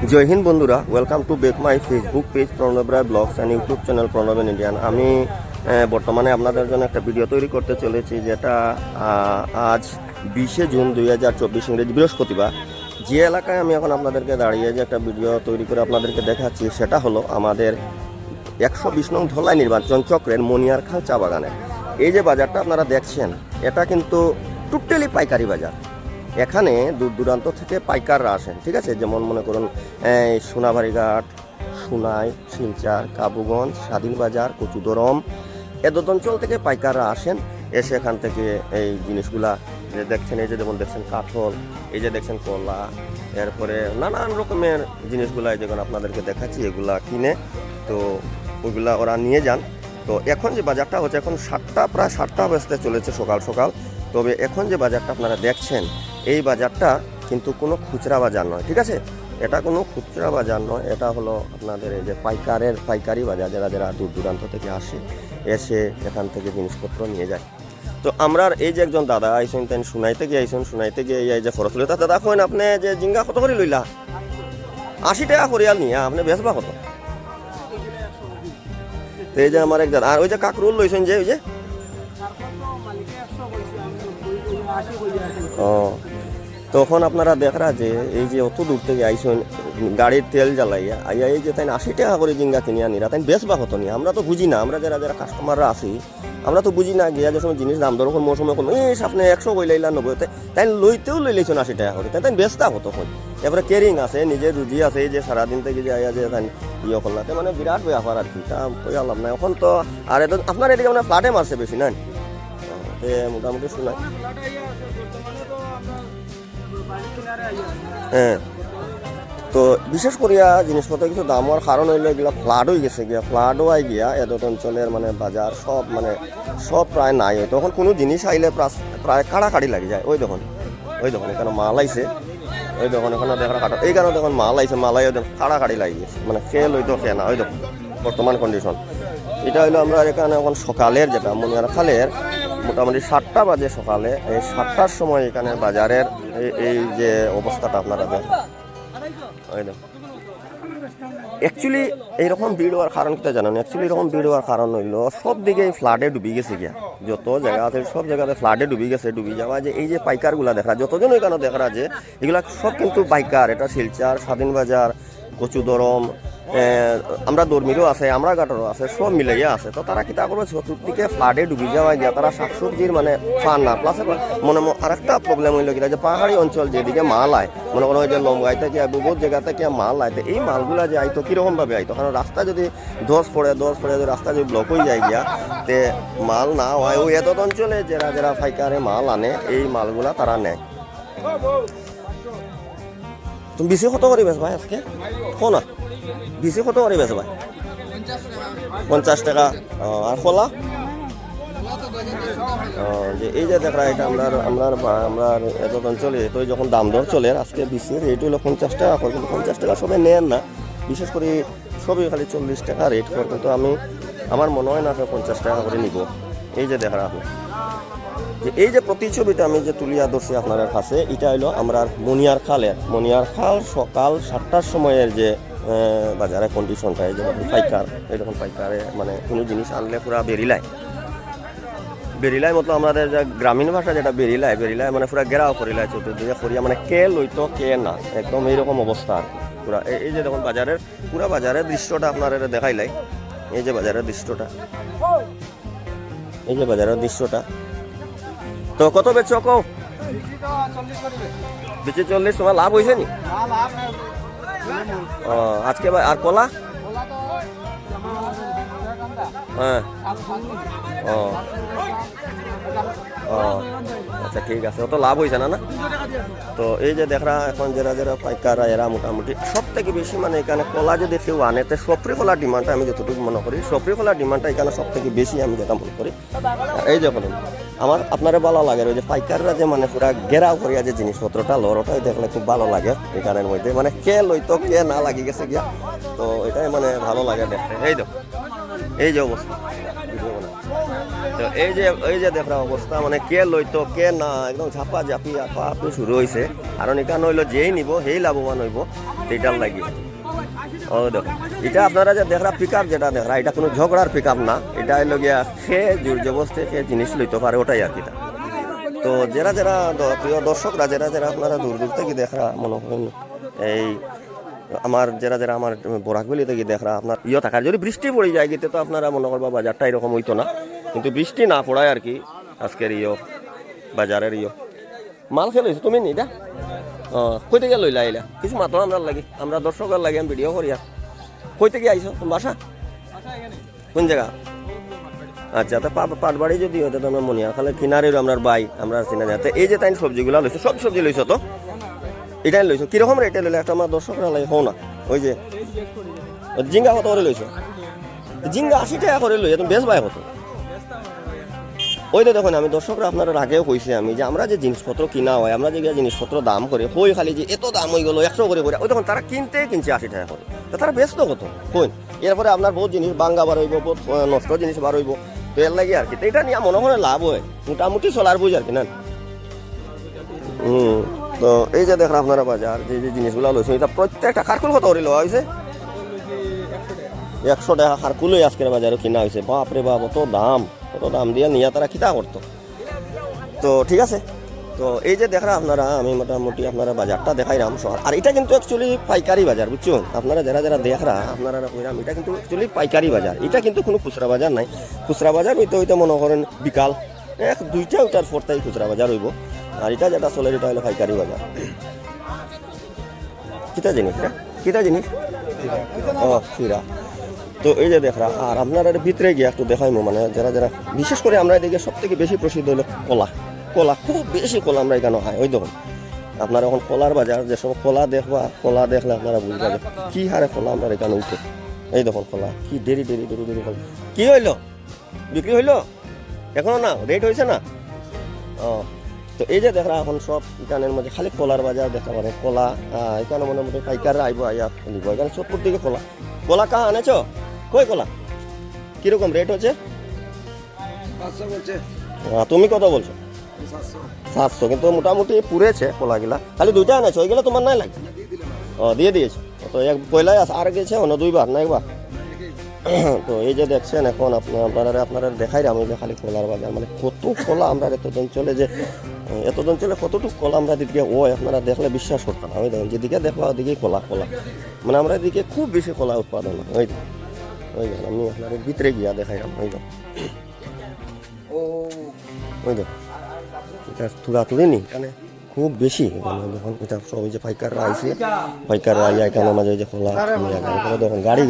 জয় হিন্দ বন্ধুরা, welcome to back my Facebook page Pranab Roy blogs and YouTube channel Pranab Indian. আমি বর্তমানে আপনাদের জন্য একটা ভিডিও তৈরি করতে চলেছি, যেটা আজ 20শে জুন 2024 ইংরেজি বৃহস্পতিবার। যে এলাকায় আমি এখন আপনাদেরকে দাঁড়িয়ে যে একটা ভিডিও তৈরি করে আপনাদেরকে দেখাচ্ছি, সেটা হলো আমাদের 120 নং ধলাই নির্বাচন চক্রের মনিয়ারখাল চা বাগানে। এই যে বাজারটা আপনারা দেখছেন, এটা কিন্তু টোটালি পাইকারি বাজার। এখানে দূর দূরান্ত থেকে পাইকাররা আসেন, ঠিক আছে। যেমন মনে করুন সোনাবাড়িঘাট, সুনাই, শিলচর, কাবুগঞ্জ, স্বাধীনবাজার, কচুদরম, এদত অঞ্চল থেকে পাইকাররা আসেন। এসে এখান থেকে এই জিনিসগুলা যে দেখছেন, এই যে যেমন দেখছেন কাঠল, এই যে দেখছেন কলা, এরপরে নানান রকমের জিনিসগুলা যেগুলো আপনাদেরকে দেখাচ্ছি, এগুলা কিনে তো ওইগুলা ওরা নিয়ে যান। তো এখন যে বাজারটা হচ্ছে, এখন প্রায় 7টা বাজতে চলেছে সকাল সকাল। তবে এখন যে বাজারটা আপনারা দেখছেন, এই বাজারটা কিন্তু কোনো খুচরা বাজার নয়, ঠিক আছে। এটা কোনো খুচরা বাজার নয়, এটা হলো আপনাদের এই যে পাইকারি বাজার, যারা দূর দূরান্ত থেকে এসে এখান থেকে জিনিসপত্র নিয়ে যায়। তো আমরা এই যে একজন দাদা আইসেন, তাই সুনাইতে গিয়ে এই যে খরচ লইতা দাদা কইন, আপনি যে জিঙ্গা কত করে লইলা? 80 টাকা করিয়াল নিয়ে আপনি বেচবা কত? তো এই যে আমার এক দাদা, আর ওই যে কাকরুল লইছেন যে ওই যে তখন আপনারা দেখরা যে এই যে অত দূর থেকে আইসেন গাড়ির তেল জ্বালাইয়া আইয়া, এই যে তাই 80 টাকা করে জিঙ্গা কিনিয়া নিরা, তাই বেচবা কত নিয়ে? আমরা তো বুঝি না, আমরা যারা কাস্টমাররা আছি আমরা তো বুঝি না। গিয়া যে সময় জিনিস দাম দর মৌসুমে কোনো আপনি 100 কইলাইলা 90, তাই লইতেও লইলেছেন 80 টাকা করে, তাই বেচতা কত হয়? এরপরে কেরিং আছে, নিজের রুজি আছে, এই যে সারাদিন থেকে যে আইয়া যে তাই করলাতে মানে বিরাট ব্যাপার আর কি। তা কইয়া লাভ নাই এখন তো। আর আপনার এদিকে মানে ফ্লাটে মারছে বেশি না, মোটামুটি শোনায়। হ্যাঁ, তো বিশেষ করিয়া জিনিসপত্র কিছু দাম হওয়ার কারণ হইলো এগুলো ফ্লাড হয়ে গেছে গিয়া, ফ্লাডও আই গিয়া এদত অঞ্চলের মানে বাজার সব প্রায় নাই হয়। তখন কোনো জিনিস আইলে প্রায় কাড়াকাড়ি লাগে যায়। ওই দেখুন এখানে মাল আইছে, ওই দেখুন এখানে দেখা কাটা, এই কারণে দেখুন মাল আইছে, মালাই কাড়াকাড়ি লাগে গেছে, মানে খেল হইতো খেয়ে না। ওই দেখুন বর্তমান কন্ডিশন এটা হইলো আমরা এখানে এখন সকালের যেটা মনিয়ারখালের মোটামুটি 7টা বাজে সকালে। এই 7টার সময় এখানে বাজারের এই যে অবস্থাটা আপনারা দেখেন। অ্যাকচুয়ালি এইরকম ভিড় হওয়ার কারণ কি জানেন? অ্যাকচুয়ালি এরকম ভিড় হওয়ার কারণ হইলো সব দিকে ফ্লাডে ডুবি গেছে গিয়া, যত জায়গা আছে সব জায়গাতে ফ্লাডে ডুবি যাওয়া। যে এই যে পাইকারগুলা দেখা, যতজন ওইখানে দেখা যে এগুলা সব কিন্তু পাইকার। এটা শিলচর, স্বাধীনবাজার, কচুদরম, আমরা দর্মিরও আছে, আমরা ঘাটেরও আছে, সব মিলাইয়া আছে। তো তারা কিতা করবে, চতুর্দিকে ফ্লাডে ডুবি যাওয়া গিয়া তারা শাকসবজির মানে ফান না। প্লাস মনে আরেকটা প্রবলেম হইলো কিনা, যে পাহাড়ি অঞ্চল যেদিকে মাল আয়, মনে করো যে লমগাই থেকে বহুত জায়গা থেকে মাল আইতে, এই মালগুলা যে আইতো কিরকম ভাবে আইতো, কারণ রাস্তা যদি ধস পড়ে রাস্তা যদি ব্লক হয়ে যায় গিয়া, তে মাল না হয় ওই এত অঞ্চলে যারা পাইকারে মাল আনে, এই মালগুলা তারা নেয়। তুমি বেশি কত করে বেচ ভাই আজকে? না বেশি কত করে বেচ ভাই? 50 টাকা। আর খোলা যে এই যে দেখা, এটা আমরা এত অঞ্চলে তো যখন দাম দর চলে, আজকে বেশি রেট হলো 50 টাকা করে, কিন্তু 50 টাকা সবাই নেন না। বিশেষ করে সবই খালি 40 টাকা রেট করে, কিন্তু আমার মনে হয় না 50 টাকা করে নিব। এই যে দেখা আপনি যে এই যে প্রতিছবিটা আমি যে তুলিয়া ধরছি আপনার কাছে, এটা হলো আমরা মনিয়ারখাল সকাল 7টার সময়ের যে বাজারে কন্ডিশনটা। এই যে পাইকার, এরকম পাইকারে মানে কোনো জিনিস আনলে পুরা বেরিলাই মতো আমাদের যে গ্রামীণ ভাষা যেটা বেরিলাই মানে পুরা গেরাও করিলাই, চতুর্দিকে করিয়া মানে কে লইতো কে না, একদম এইরকম অবস্থা আর কি পুরা। এই যে দেখুন পুরা বাজারের দৃশ্যটা আপনার দেখাইলাই। এই যে বাজারের দৃশ্যটা, তো কত বেচো কও? বেচে 40। তোমার লাভ হয়েছে নি? আজকে আর কলা? হ্যাঁ, আচ্ছা ঠিক আছে, অত লাভ হয়েছে না? তো এই যে দেখা এখন যারা পাইকাররা এরা মোটামুটি সব থেকে বেশি মানে এখানে কলা যদি কেউ আনে, তো সফরি কলার ডিমান্ডটা আমি যতটুকু মনে করি, সফরি কলার ডিমান্ডটা এখানে সব থেকে বেশি আমি যেটা মনে করি। এই যে বলুন আপনারা ভালো লাগে ওই যে পাইকাররা যে মানে পুরা গেরাও করিয়া যে জিনিসপত্রটা লড়োটাই দেখলে খুব ভালো লাগে এখানের মধ্যে, মানে কে লইতো কে না লাগি গেছে গিয়া, তো এটাই মানে ভালো লাগে দেখতে। এই যে অবস্থা তো এই যে দেখা অবস্থা মানে কে লইতো কে না একদম ঝাপা ঝাপি আপা আপনি শুরু হয়েছে কারণ এটা নইলো যেই নিব সেই লাভবান হইব সেইটার লাগি ও দেখো এটা আপনারা যে দেখরা পিক আপ যেটা দেখরা এটা কোনো ঝগড়ার পিক আপ না এটা হইল গিয়া সে জোর জবস্তি সে জিনিস লইতে পারে ওটাই আর কি তো যারা যারা প্রিয় দর্শকরা যারা যারা আপনারা দূর দূর থেকে দেখরা মনে করেন এই আমার যারা যারা আমার বরাকগুলি থেকে দেখরা আপনার থাকার যদি বৃষ্টি পড়ে যায় গিয়ে তো আপনারা মনে করবা বাজারটা এরকম হইতো না কিন্তু বৃষ্টি না পড়ায় আর কি আজকের বাজারের মাল খেলেছো তুমি নি এটা কই থেকে লইলা আইলা কিছু মাতো আমরা লাগি আমরা দর্শকের লাগে আমি ভিডিও করি আর কই থেকে আইছো তুমি বাসা কোন জায়গা আচ্ছা তা পাটবাড়ি যদি হতো তো আমরা মনিয়া খালে কিনারের আমরা বাই আমরা চিনা যাতে এই যে তাই সবজিগুলো লইছো সব সবজি লইছো তো এটাই লইছো কিরকম রেটে লইলে একটা আমার দর্শকরা লাগে হও না ওই যে জিঙ্গা কত করে লইছো জিঙ্গা 80 টাকা করে লই তুমি বেশ বাই কত ওই তো দেখুন আমি দর্শকরা আপনারা আগেও কইছি আমি যে আমরা যে জিনিসপত্র কিনা হয় আমরা যে জিনিসপত্র দাম করে কই খালি যে এত দাম হয়ে গেল 100 করে ওই তখন তারা কিনছে 80 টাকা করে তো তারা ব্যস্ত কত কই এরপরে আপনার বহুত জিনিস বাঙ্গা বার হইব বহুত নষ্ট জিনিস বার হইব তো এর লাগে আর কি তো এটা নিয়ে মনে মনে লাভ হয় মোটামুটি চলার বুঝ আর কি না তো এই যে দেখেন আপনারা বাজার যে যে জিনিসগুলো লইছে এটা প্রত্যেকটা খারকুল কত করে লওয়া হয়েছে 100 টাকা খারকুলই আজকের বাজারে কিনা হয়েছে বাপরে বাপ অত দাম দিয়ে নিয়ে তারা কিতা করতো তো ঠিক আছে তো এই যে দেখরা আপনারা আমি মোটামুটি আপনারা বাজারটা দেখাইলাম শহর আর এটা কিন্তু অ্যাকচুয়ালি পাইকারি বাজার বুঝছেন আপনারা যারা যারা দেখরা আপনারা কইরাম এটা কিন্তু অ্যাকচুয়ালি পাইকারি বাজার এটা কিন্তু কোনো খুচরা বাজার নাই খুচরা বাজার হইতে মনে করেন বিকাল 1-2টা ওটার পরটাই খুচরা বাজার হইব আর এটা যেটা চলে এটা হলো পাইকারি বাজার কিতা জিনিস ও খিরা তো এই যে দেখরা আর আপনারা ভিতরে গিয়ে একটু দেখাইমো মানে যারা যারা বিশেষ করে আমরা এদিকে সব থেকে বেশি প্রসিদ্ধ হলো কলা খুব বেশি কলা আমরা এখানে হয় ওই দেখুন আপনারা এখন কলার বাজার যে সব কলা দেখলে আপনারা বুঝতে পারবেন কি হারে কলা আমরা এখানে উঠে এই দেখুন কলা কি দেরি কলা কি হইলো বিক্রি হইলো এখনো না রেট হয়েছে না তো এই যে দেখরা এখন সব এখানের মধ্যে খালি কলার বাজার দেখা পারে কলা এখানে মোটামুটি পাইকাররা আইব আইয়া নিব এখানে চতুর্দিকে কলা কাহা আনেছো কই কলা কিরকম রেট হচ্ছে 500 বলছে তুমি কত বলছো 700 কিন্তু মোটামুটি পুরেছে কলাগুলা খালি 2টা আনেছো ওইগুলো তোমার নাই লাগে দিয়ে দিয়েছো তো এক পয়লাই আর গেছে অন্য 2বার না একবার তো এই যে দেখছেন এখন আপনারা দেখাই আমি যে খালি কলার বাজার মানে কত কলা আমরা এতদিন চলে কতটুকু কলা আমরা দিকে আপনারা দেখলে বিশ্বাস করতাম আমি দেখেন যেদিকে দেখবা ওদিকেই কলা মানে আমরা এদিকে খুব বেশি কলা উৎপাদন ওই আমি আপনার ভিতরে গিয়া দেখাইলাম ওই দেখ এটা তুড়াতুড়ি নি এখানে খুব বেশি যখন এটা সব যে পাইকাররা আইয়া এখানে মাঝে যে কলা দেখুন গাড়ি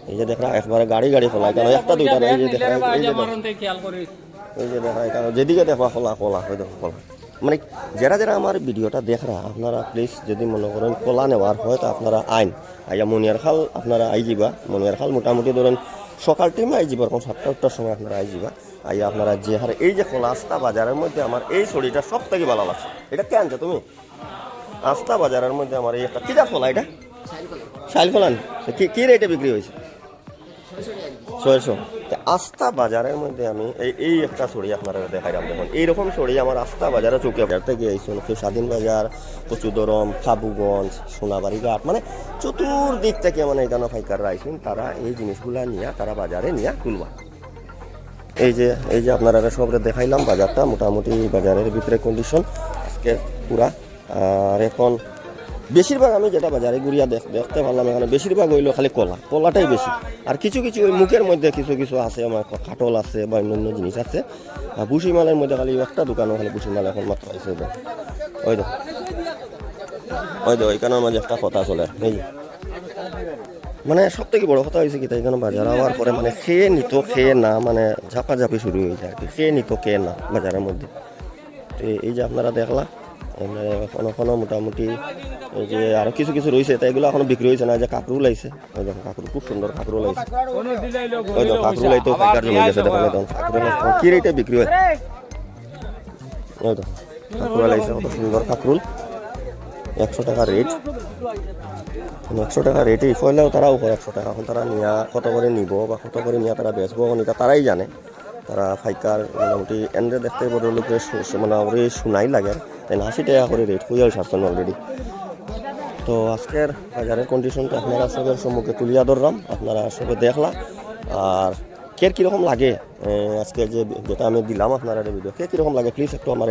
এই যে দেখা একবারে গাড়ি কলা এখানে একটা 2টা এই যে দেখা এই যে দেখা এখানে যেদিকে দেখবা কলা ওই দেখো কলা মানে যারা আমার ভিডিওটা দেখরা আপনারা প্লিজ যদি মনে করেন কলা নেওয়ার হয় তো আপনারা আইয়া মনিয়ারখাল আপনারা আইজিবা মনিয়ারখাল মোটামুটি ধরেন সকাল টাইমে আইজিবা এরকম 7টা সময় আপনারা আইজিবা আইয়া আপনারা যে হারে এই যে কলা আস্তা বাজারের মধ্যে আমার এই ছড়িটা সব থেকে ভালো লাগছে এটা কে আনছো তুমি আস্তা বাজারের মধ্যে আমার এই একটা কি যা কলা এটা শাইল কলা কি রেটে বিক্রি হয়েছে 600 আস্তা বাজারের মধ্যে আমি এই একটা ছড়ি আপনারা দেখাইলাম দেখুন এইরকম ছড়ি আমার আস্তা বাজারে চৌকি বাজার থেকে আইসুন স্বাধীন বাজার কচুদরম খাবুগঞ্জ সোনাবাড়ি ঘাট মানে চতুর্দিক থেকে মানে এখানে পাইকাররা আইসুন তারা এই জিনিসগুলা নিয়ে তারা বাজারে নিয়ে তুলবা এই যে আপনারা সব দেখাইলাম বাজারটা মোটামুটি বাজারের ভিতরে কন্ডিশন আজকে পুরা আর এখন বেশিরভাগ আমি যেটা বাজারে ঘুরিয়া দেখতে পারলাম এখানে বেশিরভাগ হইলো খালি কলাটাই বেশি আর কিছু ওই মুখের মধ্যে কিছু আছে আমার খাটল আছে বা অন্যান্য জিনিস আছে আর বুসি মালের মধ্যে খালি একটা দোকানও খালি বুসি মাল এখন মাত্র আছে ওই তো এখানের মাঝে একটা কথা চলে এই মানে সব থেকে বড় কথা হয়েছে কি তাই এখানে বাজার হওয়ার পরে মানে খেয়ে নিত খেয়ে না মানে ঝাপাঝাপি শুরু হয়ে যায় আর কি খেয়ে নিত খেয়ে না বাজারের মধ্যে তো এই যে আপনারা দেখলা এখনো মোটামুটি এই যে আরো কিছু রয়েছে তাই এগুলো এখনো বিক্রি হয়েছে না যে কাঁকরুল আইছে ওই দেখুন কাঁকরুল খুব সুন্দর কাঁকরুল আইছে ওই দেখুন কাঁকরুল আইতো পাইকার জমে গেছে দেখুন কাঁকরুল কি রেটে বিক্রি হয় ওই দেখুন কাঁকরুল আইছে কত সুন্দর কাঁকরুল 100 টাকা রেট, 100 টাকা রেটে ফলেও তারাও উপর 100 টাকা। এখন তারা নিয়া কত করে নিব বা কত করে নিয়ে তারা বেচবো এটা তারাই জানে। তারা ফাইকার মোটামুটি এনে দেখতে বড় লোকের মানে ওরে শোনাই লাগে, তাই 80 টাকা করে রেট হয়ে সারছেন অলরেডি। তো আজকের বাজারের কন্ডিশনটা আপনারা সবের সম্মুখে তুলিয়া ধরলাম, আপনারা সবে দেখলাম। আর কে কীরকম লাগে আজকে যেটা আমি দিলাম আপনারা ভিডিও, কে কীরকম লাগে প্লিজ একটু আমার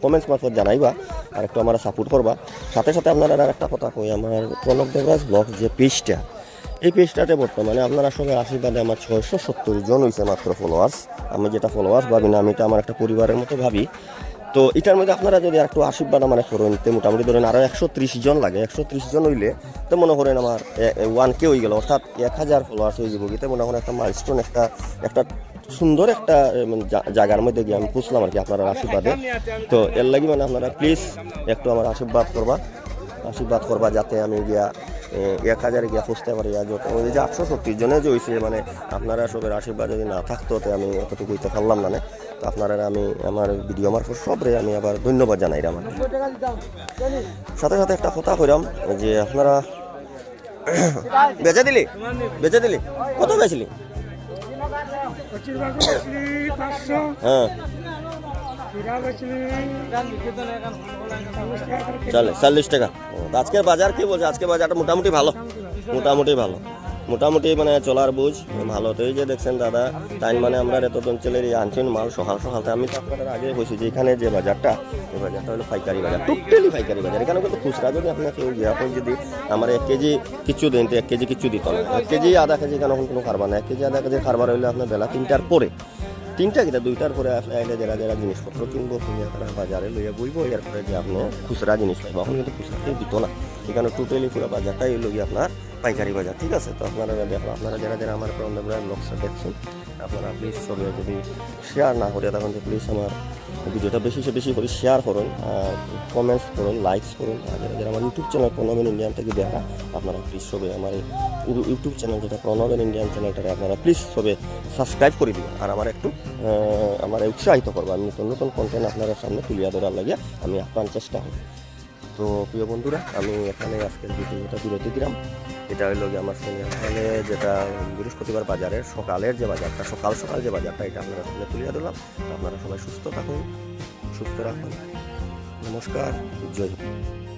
কমেন্টস মারফত জানাইবা আর একটু আমার সাপোর্ট করবা। সাথে সাথে আপনারা আর একটা কথা কই, আমার প্রণব দেবরাজ ব্লগ যে পেজটা, এই পেজটাতে বর্তমানে আপনারা সবাই আশীর্বাদে আমার 670 জন হয়েছে মাত্র ফলোয়ার্স। আমি যেটা ফলোয়ার্স ভাবি না, আমি এটা আমার একটা পরিবারের মতো ভাবি। তো এটার মধ্যে আপনারা যদি একটু আশীর্বাদ আমার করেন, তো মোটামুটি ধরেন আরও 130 জন লাগে। 130 জন হইলে তো মনে করেন আমার 1K হয়ে গেল, অর্থাৎ 1000 ফলোয়ার্স হয়ে যাবো। গিয়ে মনে করেন একটা মাইলস্টোন, একটা সুন্দর একটা জায়গার মধ্যে গিয়ে আমি পুষলাম আর কি আপনারা আশীর্বাদে। তো এর লাগি মানে আপনারা প্লিজ একটু আমার আশীর্বাদ করবা যাতে আমি গিয়া 1000 গিয়া পুষতে পারি। আর যত ওই যে 870 জনে যে হয়েছে, মানে আপনারা সবের আশীর্বাদ যদি না থাকতো তো আমি অতটুকু হইতে পারলাম না। তো আপনারা আমি আমার ভিডিও মারফত সবরে আমি আবার ধন্যবাদ জানাই। আমার সাথে সাথে একটা কথা কইরাম যে আপনারা বেচে দিলি কত বেচলি? হ্যাঁ 40 টাকা। আজকের বাজার কি বলছে? আজকে বাজারটা মোটামুটি ভালো, মোটামুটি মানে চলার বুঝ ভালো। তো এই যে দেখছেন দাদা তাই মানে আমরা এত অঞ্চলের আনছেন মাল সকাল সকালতে। আমি তো আপনাদের আগে বলছি যে এখানে যে বাজারটা, এই বাজারটা হলো পাইকারি বাজার, টোটালি পাইকারি বাজার। এখানে কিন্তু খুচরা যদি আপনাকে আপনি যদি আমার 1 কেজি কিছু দেন তো 1 কেজি কিছু দিত না। 1 কেজি আধা কেজি কেন কোনো কারবার না। 1 কেজি আধা কেজি কারবার হইলে আপনার বেলা 3টার পরে, 3টা কিনা 2টার পরে আইলে যারা জিনিসপত্র কিনবো কিনে তারা বাজারে লইয়া বইব। এরপরে যে আপনি খুচরা জিনিস পাইব। এখন কিন্তু খুচরাতেই দিত না, এখানে টোটালি পুরো বাজারটাই লইয়া আপনার পাইকারি বাজার। ঠিক আছে? তো আপনারা দেখো, আপনারা যারা আমার ব্লগসটা দেখছেন, আপনারা প্লিজ সবাই যদি শেয়ার না করে তখন প্লিজ আমার ভিডিওটা বেশি করে শেয়ার করুন, কমেন্টস করুন, লাইকস করুন। আর যারা আমার ইউটিউব চ্যানেল প্রণব ইন্ডিয়ান থেকে দেখা, আপনারা প্লিজ সবে আমার ইউটিউব চ্যানেল যেটা প্রণব ইন্ডিয়ান চ্যানেলটাকে আপনারা প্লিজ সবে সাবস্ক্রাইব করে দিবেন। আর আমার একটু আমার উৎসাহিত করবো, আমি নতুন কন্টেন্ট আপনারা সামনে তুলিয়া ধরার লাগে আমি আপনার চেষ্টা করি। তো প্রিয় বন্ধুরা, আমি এখানে আজকের ভিডিওটা বিরতি দিলাম। এটা হইল গিয়ে আমার সঙ্গে এখানে যেটা বৃহস্পতিবার বাজারের সকালের যে বাজারটা, সকাল যে বাজারটা, এটা আপনারা সামনে তুলিয়া দিলাম। আপনারা সবাই সুস্থ থাকুন, সুস্থ রাখুন। নমস্কার, জয় হিন্দ।